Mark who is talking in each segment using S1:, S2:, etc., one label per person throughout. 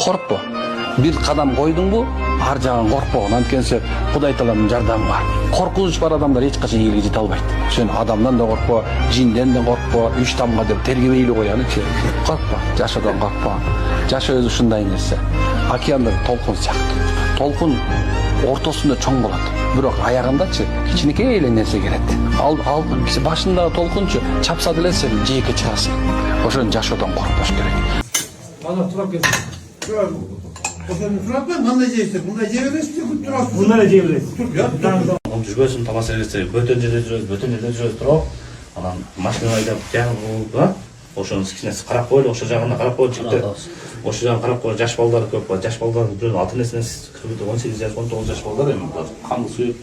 S1: Korkpo. Bir kadam koydun bu, ар жағын коркпогон. Анткенсе Кудай Тааланын жардамы бар. Коркунуч бар адамдар эч качан ийгиликке жете албайт. Сен адамдан да коркпо, жинден да коркпо, 3 тамга деп тергебейли коелучу. Коркпо, жашоодон коркпо. Жашоо өзү ушундай нерсе. Океандар толкун сыяктуу. Толкун ортосунда чоң болот. Бирок аягындачы кичинекей эле нерсе келет. Ал башындагы толкунчу чапса деле сен жээкке чыгасың. Ошон жашоодон коркпош керек.
S2: Ana turap geldi. Turap. O senin turap mı? Bunda ceyse. Bunda ceyse turap. Bunda da ceyse. Tur ya.
S3: Onu жүргөсүн тамаса берсе, бөтөн жерде жүрөбүз туруп, анан машина айдап жаңы ошону кичине карап койлу, ошо жагына карап койлу жигиттер. Ошо жагын карап койлу, жаш балдар көп бар. Жаш балдардын бирөө ата энесинен 18 жаш, 19 жаш балдар эми канды сүйүп.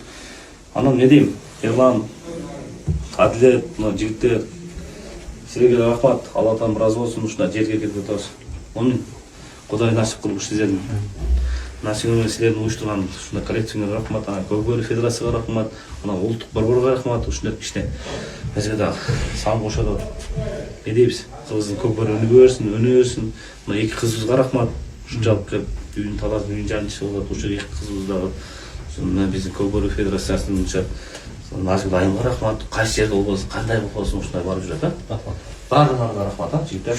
S3: Анан не дейм? Ерлан, Адилет, жигиттер силерге рахмат. Алла таалам ыраазы болсун, ушундай жерге келип жатабыз. Onu Kuday nasip kılmış sizlerin. Nasip sizlerin uyuşturan şuna kolleksiyona rahmat, Көкбөрү Федерацияга rahmat, Улуттук борборго rahmat, ушундай кичине бизге да сан кошодо. Не дейбиз? Кызыбыздын Көкбөрү өнүгө берсин. Мына эки кызыбызга rahmat. Ушунчалык үйүн талаш, үйүн жанчы болот. Ушул эки кызыбыз дагы мына биздин Көкбөрү Федерациясынын Назик айымга rahmat. Кайсы жерде болбосун, кандай болбосун ушундай барып жүрөт, Баарыңарга рахмат, жигиттер.